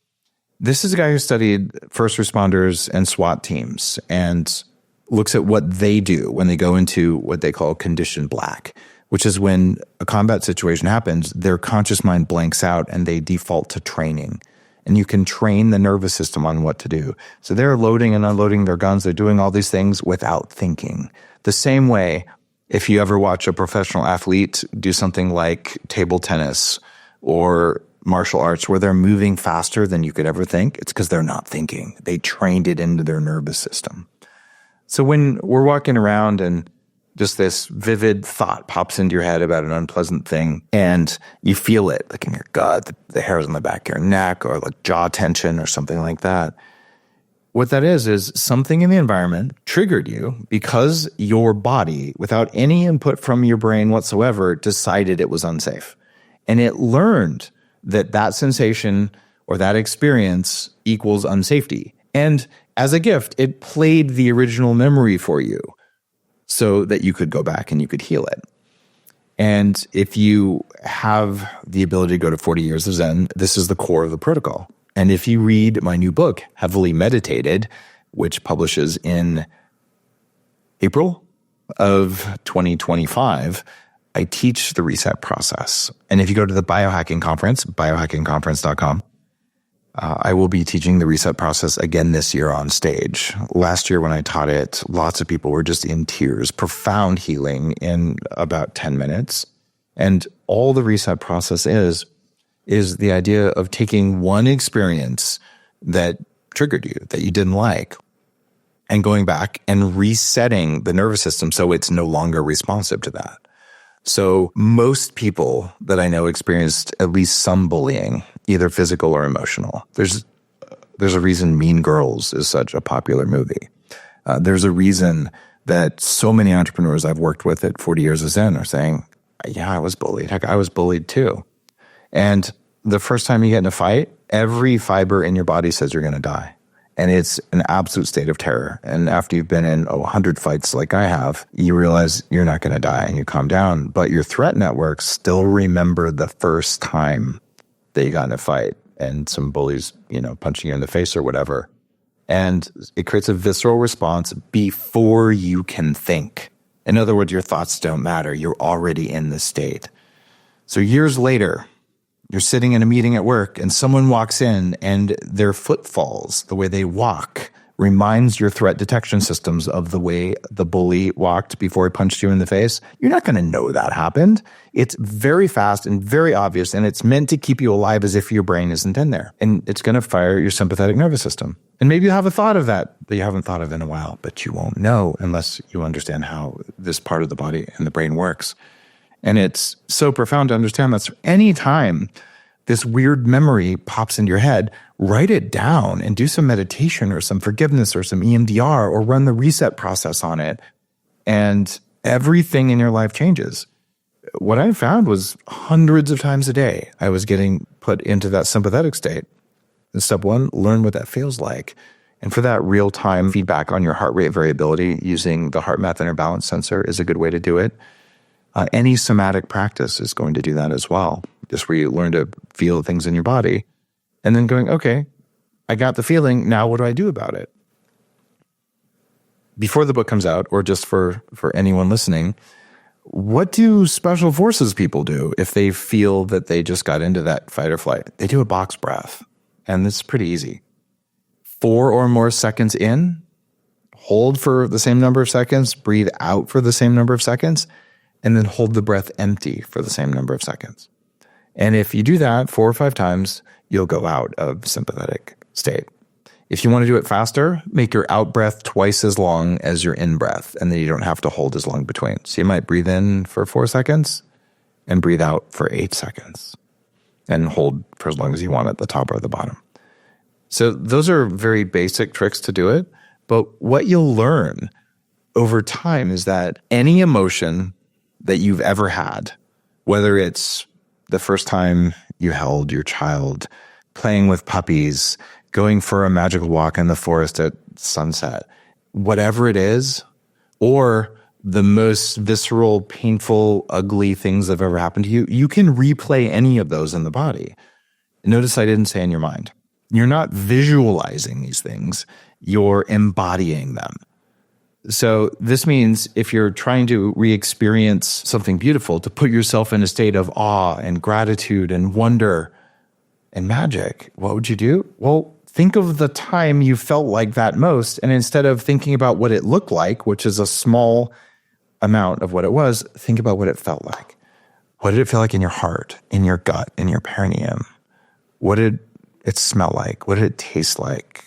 this is a guy who studied first responders and SWAT teams and looks at what they do when they go into what they call condition black, which is when a combat situation happens, their conscious mind blanks out and they default to training. And you can train the nervous system on what to do. So they're loading and unloading their guns. They're doing all these things without thinking. The same way, if you ever watch a professional athlete do something like table tennis or martial arts where they're moving faster than you could ever think, it's because they're not thinking. They trained it into their nervous system. So when we're walking around and just this vivid thought pops into your head about an unpleasant thing and you feel it, like in your gut, the hairs on the back of your neck or like jaw tension or something like that, what that is something in the environment triggered you because your body, without any input from your brain whatsoever, decided it was unsafe. And it learned that sensation or that experience equals unsafety. And as a gift, it played the original memory for you so that you could go back and you could heal it. And if you have the ability to go to 40 years of Zen, this is the core of the protocol. And if you read my new book, Heavily Meditated, which publishes in April of 2025, I teach the reset process. And if you go to the Biohacking Conference, biohackingconference.com, I will be teaching the reset process again this year on stage. Last year when I taught it, lots of people were just in tears, profound healing in about 10 minutes. And all the reset process is the idea of taking one experience that triggered you, that you didn't like, and going back and resetting the nervous system so it's no longer responsive to that. So most people that I know experienced at least some bullying, either physical or emotional. There's a reason Mean Girls is such a popular movie. There's a reason that so many entrepreneurs I've worked with at 40 Years of Zen are saying, yeah, I was bullied. Heck, I was bullied too. And the first time you get in a fight, every fiber in your body says you're going to die. And it's an absolute state of terror. And after you've been in 100 fights like I have, you realize you're not going to die and you calm down. But your threat networks still remember the first time that you got in a fight and some bullies, punching you in the face or whatever. And it creates a visceral response before you can think. In other words, your thoughts don't matter. You're already in the state. So years later, you're sitting in a meeting at work and someone walks in and their foot falls, the way they walk reminds your threat detection systems of the way the bully walked before he punched you in the face, you're not going to know that happened. It's very fast and very obvious, and it's meant to keep you alive as if your brain isn't in there. And it's going to fire your sympathetic nervous system. And maybe you have a thought of that you haven't thought of in a while, but you won't know unless you understand how this part of the body and the brain works. And it's so profound to understand that any time this weird memory pops into your head, write it down and do some meditation or some forgiveness or some EMDR or run the reset process on it. And everything in your life changes. What I found was hundreds of times a day, I was getting put into that sympathetic state. And step one, learn what that feels like. And for that real-time feedback on your heart rate variability, using the HeartMath Inner Balance Sensor is a good way to do it. Any somatic practice is going to do that as well. Just where you learn to feel things in your body and then going, okay, I got the feeling. Now what do I do about it? Before the book comes out, or just for anyone listening, what do special forces people do if they feel that they just got into that fight or flight? They do a box breath, and it's pretty easy. 4 or more seconds in, hold for the same number of seconds, breathe out for the same number of seconds, and then hold the breath empty for the same number of seconds. And if you do that 4 or 5 times, you'll go out of sympathetic state. If you want to do it faster, make your out breath twice as long as your in breath, and then you don't have to hold as long between. So you might breathe in for 4 seconds and breathe out for 8 seconds and hold for as long as you want at the top or the bottom. So those are very basic tricks to do it. But what you'll learn over time is that any emotion that you've ever had, whether it's the first time you held your child, playing with puppies, going for a magical walk in the forest at sunset, whatever it is, or the most visceral, painful, ugly things that have ever happened to you, you can replay any of those in the body. Notice I didn't say in your mind. You're not visualizing these things, you're embodying them. So this means if you're trying to re-experience something beautiful, to put yourself in a state of awe and gratitude and wonder and magic, what would you do? Well, think of the time you felt like that most, and instead of thinking about what it looked like, which is a small amount of what it was, think about what it felt like. What did it feel like in your heart, in your gut, in your perineum? What did it smell like? What did it taste like?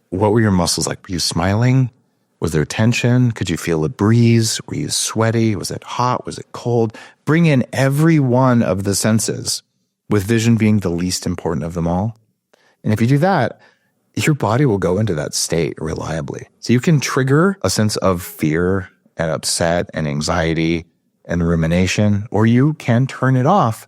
What were your muscles like? Were you smiling? Was there tension? Could you feel a breeze? Were you sweaty? Was it hot? Was it cold? Bring in every one of the senses, with vision being the least important of them all. And if you do that, your body will go into that state reliably. So you can trigger a sense of fear and upset and anxiety and rumination, or you can turn it off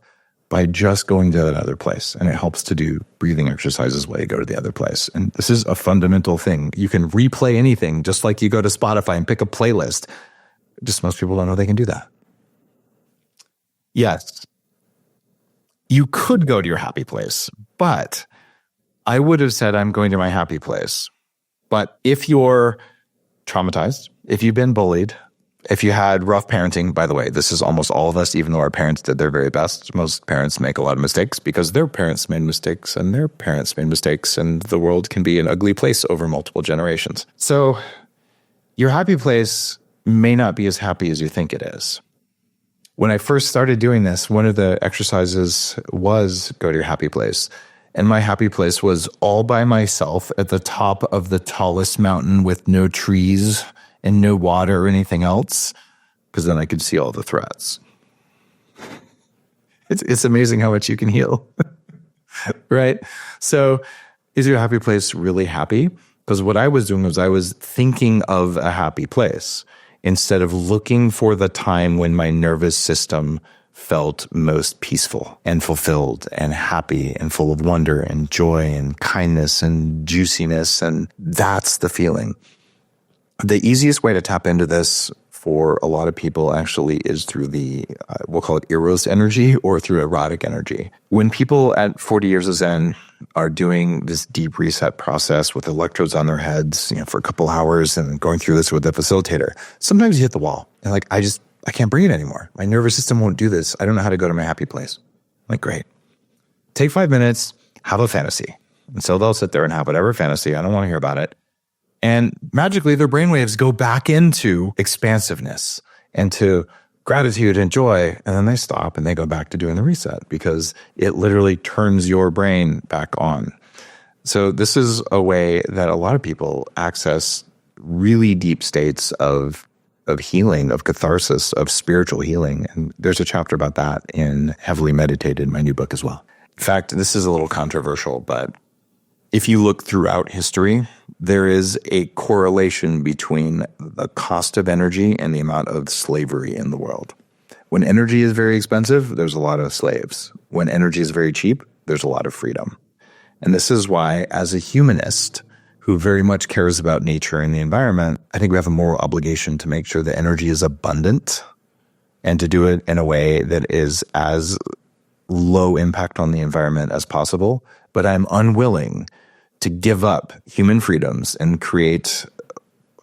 by just going to that other place. And it helps to do breathing exercises while you go to the other place. And this is a fundamental thing. You can replay anything, just like you go to Spotify and pick a playlist. Just most people don't know they can do that. Yes, you could go to your happy place, but I would have said I'm going to my happy place. But if you're traumatized, if you've been bullied, if you had rough parenting, by the way, this is almost all of us, even though our parents did their very best. Most parents make a lot of mistakes because their parents made mistakes and their parents made mistakes, and the world can be an ugly place over multiple generations. So your happy place may not be as happy as you think it is. When I first started doing this, one of the exercises was go to your happy place. And my happy place was all by myself at the top of the tallest mountain with no trees and no water or anything else, because then I could see all the threats. It's amazing how much you can heal, right? So is your happy place really happy? Because what I was doing was I was thinking of a happy place instead of looking for the time when my nervous system felt most peaceful and fulfilled and happy and full of wonder and joy and kindness and juiciness. And that's the feeling. The easiest way to tap into this for a lot of people actually is through the, we'll call it Eros energy, or through erotic energy. When people at 40 years of Zen are doing this deep reset process with electrodes on their heads, for a couple hours and going through this with the facilitator, sometimes you hit the wall. And like, I can't breathe anymore. My nervous system won't do this. I don't know how to go to my happy place. I'm like, great. Take 5 minutes, have a fantasy. And so they'll sit there and have whatever fantasy. I don't want to hear about it. And magically, their brainwaves go back into expansiveness and to gratitude and joy. And then they stop and they go back to doing the reset because it literally turns your brain back on. So this is a way that a lot of people access really deep states of healing, of catharsis, of spiritual healing. And there's a chapter about that in Heavily Meditated, my new book as well. In fact, this is a little controversial, but if you look throughout history, there is a correlation between the cost of energy and the amount of slavery in the world. When energy is very expensive, there's a lot of slaves. When energy is very cheap, there's a lot of freedom. And this is why, as a humanist who very much cares about nature and the environment, I think we have a moral obligation to make sure that energy is abundant and to do it in a way that is as low impact on the environment as possible. But I'm unwilling to give up human freedoms and create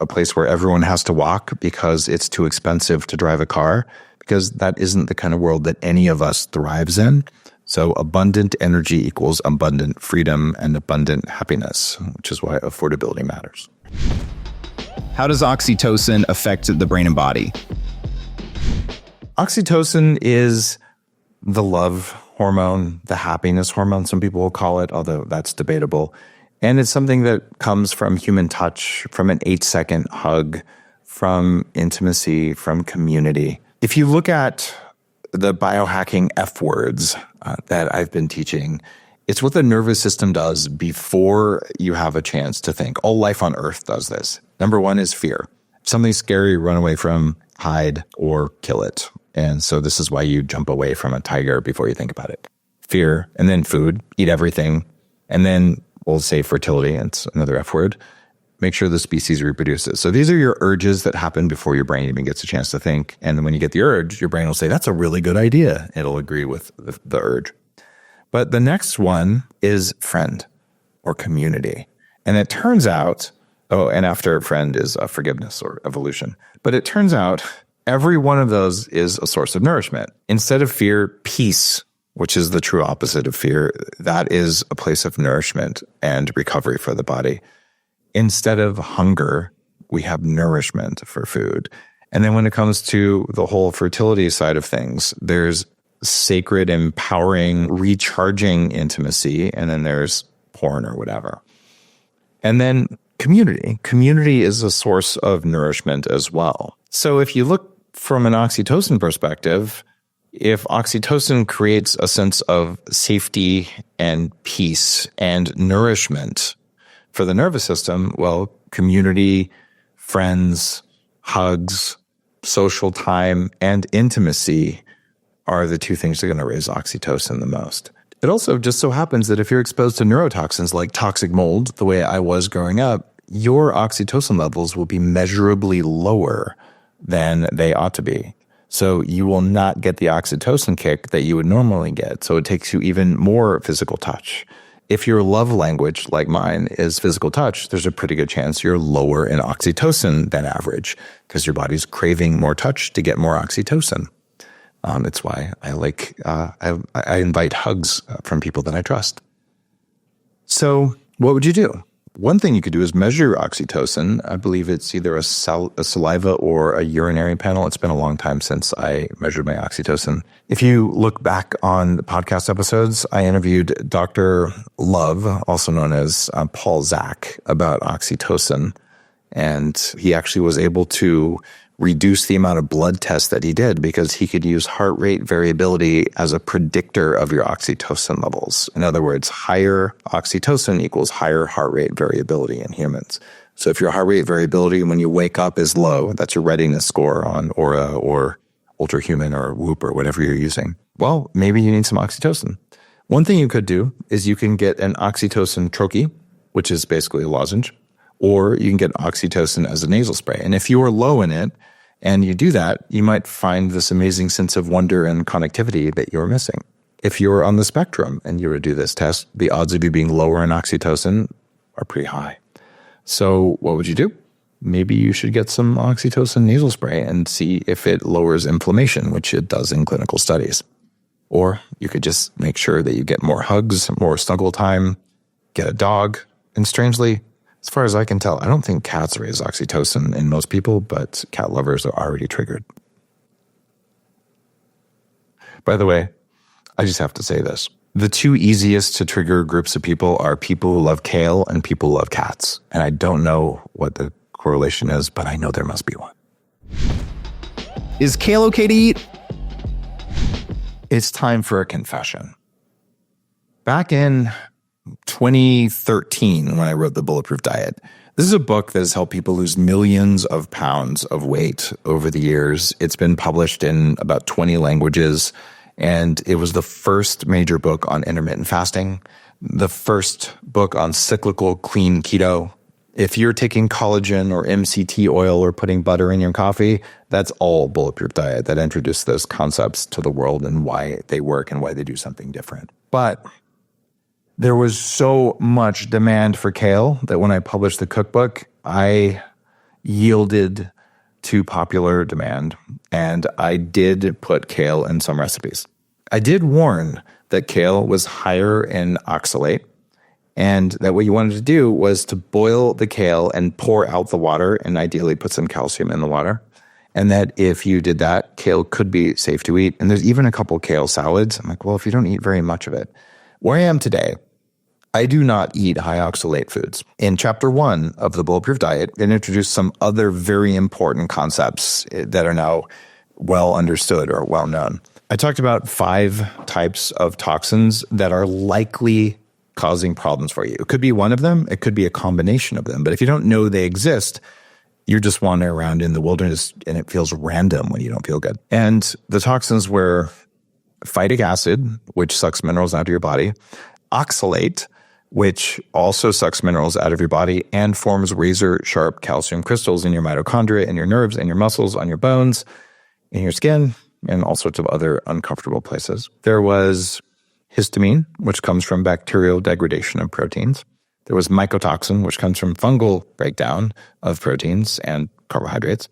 a place where everyone has to walk because it's too expensive to drive a car, because that isn't the kind of world that any of us thrives in. So abundant energy equals abundant freedom and abundant happiness, which is why affordability matters. How does oxytocin affect the brain and body? Oxytocin is the love hormone, the happiness hormone, some people will call it, although that's debatable. And it's something that comes from human touch, from an 8-second hug, from intimacy, from community. If you look at the biohacking F words that I've been teaching, it's what the nervous system does before you have a chance to think. All life on earth does this. Number one is fear. If something's scary, run away from, hide, or kill it. And so this is why you jump away from a tiger before you think about it. Fear, and then food, eat everything. And then we'll say fertility, it's another F word. Make sure the species reproduces. So these are your urges that happen before your brain even gets a chance to think. And then when you get the urge, your brain will say, that's a really good idea. It'll agree with the urge. But the next one is friend or community. And it turns out, and after friend is forgiveness or evolution. But it turns out every one of those is a source of nourishment. Instead of fear, peace, which is the true opposite of fear, that is a place of nourishment and recovery for the body. Instead of hunger, we have nourishment for food. And then when it comes to the whole fertility side of things, there's sacred, empowering, recharging intimacy, and then there's porn or whatever. And then community. Community is a source of nourishment as well. So if you look from an oxytocin perspective, if oxytocin creates a sense of safety and peace and nourishment for the nervous system, well, community, friends, hugs, social time, and intimacy are the two things that are going to raise oxytocin the most. It also just so happens that if you're exposed to neurotoxins like toxic mold, the way I was growing up, your oxytocin levels will be measurably lower than they ought to be. So you will not get the oxytocin kick that you would normally get. So it takes you even more physical touch. If your love language, like mine, is physical touch, there's a pretty good chance you're lower in oxytocin than average because your body's craving more touch to get more oxytocin. It's why I invite hugs from people that I trust. So what would you do? One thing you could do is measure your oxytocin. I believe it's either a saliva or a urinary panel. It's been a long time since I measured my oxytocin. If you look back on the podcast episodes, I interviewed Dr. Love, also known as Paul Zak, about oxytocin. And he actually was able to reduce the amount of blood tests that he did because he could use heart rate variability as a predictor of your oxytocin levels. In other words, higher oxytocin equals higher heart rate variability in humans. So if your heart rate variability when you wake up is low, that's your readiness score on Aura or Ultrahuman or Whoop or whatever you're using. Well, maybe you need some oxytocin. One thing you could do is you can get an oxytocin troche, which is basically a lozenge, or you can get oxytocin as a nasal spray. And if you are low in it and you do that, you might find this amazing sense of wonder and connectivity that you're missing. If you're on the spectrum and you were to do this test, the odds of you being lower in oxytocin are pretty high. So what would you do? Maybe you should get some oxytocin nasal spray and see if it lowers inflammation, which it does in clinical studies. Or you could just make sure that you get more hugs, more snuggle time, get a dog. And strangely, As far as I can tell, I don't think cats raise oxytocin in most people, but cat lovers are already triggered. By the way, I just have to say this. The two easiest to trigger groups of people are people who love kale and people who love cats. And I don't know what the correlation is, but I know there must be one. Is kale okay to eat? It's time for a confession. Back in 2013, when I wrote The Bulletproof Diet, this is a book that has helped people lose millions of pounds of weight over the years. It's been published in about 20 languages, and it was the first major book on intermittent fasting, the first book on cyclical clean keto. If you're taking collagen or MCT oil or putting butter in your coffee, that's all Bulletproof Diet that introduced those concepts to the world and why they work and why they do something different. But there was so much demand for kale that when I published the cookbook, I yielded to popular demand, and I did put kale in some recipes. I did warn that kale was higher in oxalate, and that what you wanted to do was to boil the kale and pour out the water and ideally put some calcium in the water. And that if you did that, kale could be safe to eat. And there's even a couple kale salads. I'm like, well, if you don't eat very much of it. Where I am today, I do not eat high oxalate foods. In chapter 1 of the Bulletproof Diet, it introduced some other very important concepts that are now well understood or well known. I talked about 5 types of toxins that are likely causing problems for you. It could be one of them. It could be a combination of them. But if you don't know they exist, you're just wandering around in the wilderness and it feels random when you don't feel good. And the toxins were phytic acid, which sucks minerals out of your body, oxalate, which also sucks minerals out of your body and forms razor-sharp calcium crystals in your mitochondria, in your nerves, in your muscles, on your bones, in your skin, and all sorts of other uncomfortable places. There was histamine, which comes from bacterial degradation of proteins. There was mycotoxin, which comes from fungal breakdown of proteins and carbohydrates.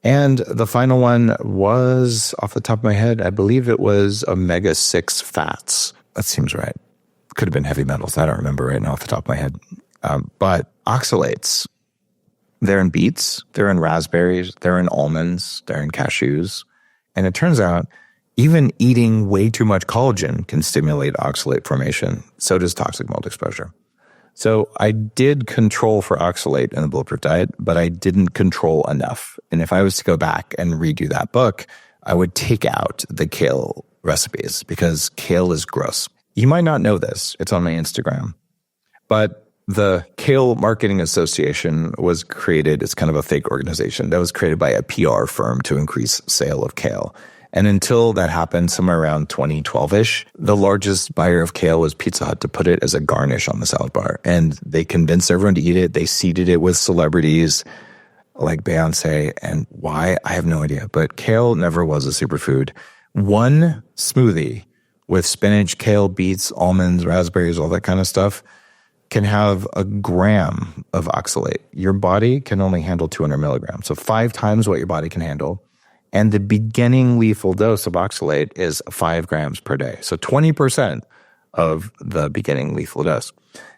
And the final one was, off the top of my head, I believe it was omega-6 fats. That seems right. Could have been heavy metals. I don't remember right now off the top of my head. But oxalates, they're in beets, they're in raspberries, they're in almonds, they're in cashews. And it turns out even eating way too much collagen can stimulate oxalate formation. So does toxic mold exposure. So I did control for oxalate in the Bulletproof Diet, but I didn't control enough. And if I was to go back and redo that book, I would take out the kale recipes because kale is gross. You might not know this. It's on my Instagram. But the Kale Marketing Association was created. It's kind of a fake organization that was created by a PR firm to increase sale of kale. And until that happened, somewhere around 2012-ish, the largest buyer of kale was Pizza Hut to put it as a garnish on the salad bar. And they convinced everyone to eat it. They seeded it with celebrities like Beyonce. And why? I have no idea. But kale never was a superfood. One smoothie with spinach, kale, beets, almonds, raspberries, all that kind of stuff can have a gram of oxalate. Your body can only handle 200 milligrams. So 5 times what your body can handle. And the beginning lethal dose of oxalate is 5 grams per day. So 20% of the beginning lethal dose.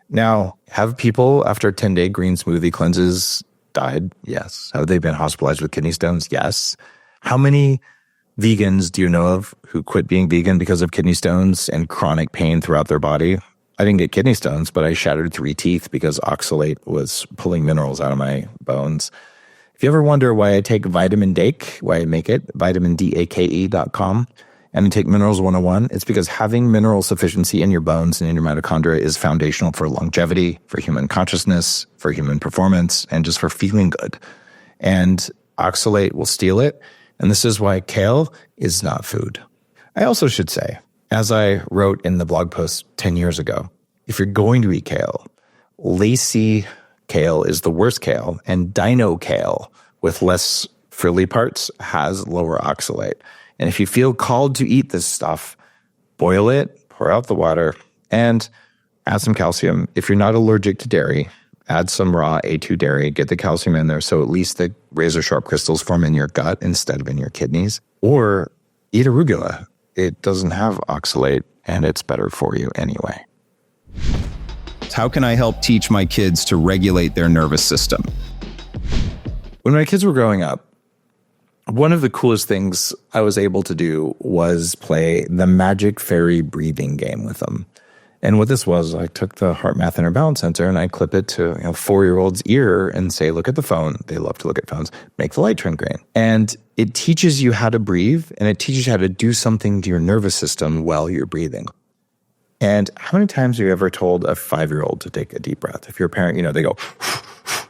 Now, have people after 10-day green smoothie cleanses died? Yes. Have they been hospitalized with kidney stones? Yes. How many vegans do you know of who quit being vegan because of kidney stones and chronic pain throughout their body? I didn't get kidney stones, but I shattered 3 teeth because oxalate was pulling minerals out of my bones. If you ever wonder why I take vitamin Dake, why I make it, vitamindake.com, and I take Minerals 101, it's because having mineral sufficiency in your bones and in your mitochondria is foundational for longevity, for human consciousness, for human performance, and just for feeling good. And oxalate will steal it. And this is why kale is not food. I also should say, as I wrote in the blog post 10 years ago, if you're going to eat kale, lacy kale is the worst kale, and dino kale with less frilly parts has lower oxalate. And if you feel called to eat this stuff, boil it, pour out the water, and add some calcium. If you're not allergic to dairy, add some raw A2 dairy, get the calcium in there so at least the razor-sharp crystals form in your gut instead of in your kidneys. Or eat arugula. It doesn't have oxalate, and it's better for you anyway. How can I help teach my kids to regulate their nervous system? When my kids were growing up, one of the coolest things I was able to do was play the Magic Fairy breathing game with them. And what this was, I took the heart math inner balance sensor and I clip it to a 4-year-old's ear and say, look at the phone. They love to look at phones. Make the light turn green. And it teaches you how to breathe, and it teaches you how to do something to your nervous system while you're breathing. And how many times have you ever told a 5-year-old to take a deep breath? If you're a parent, they go,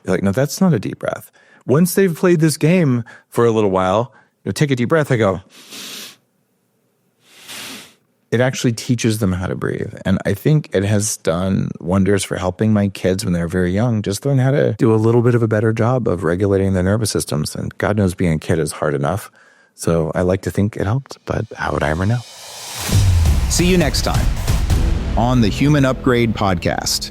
you're like, no, that's not a deep breath. Once they've played this game for a little while, take a deep breath, I go, it actually teaches them how to breathe. And I think it has done wonders for helping my kids when they're very young, just learn how to do a little bit of a better job of regulating their nervous systems. And God knows being a kid is hard enough. So I like to think it helped, but how would I ever know? See you next time on the Human Upgrade Podcast.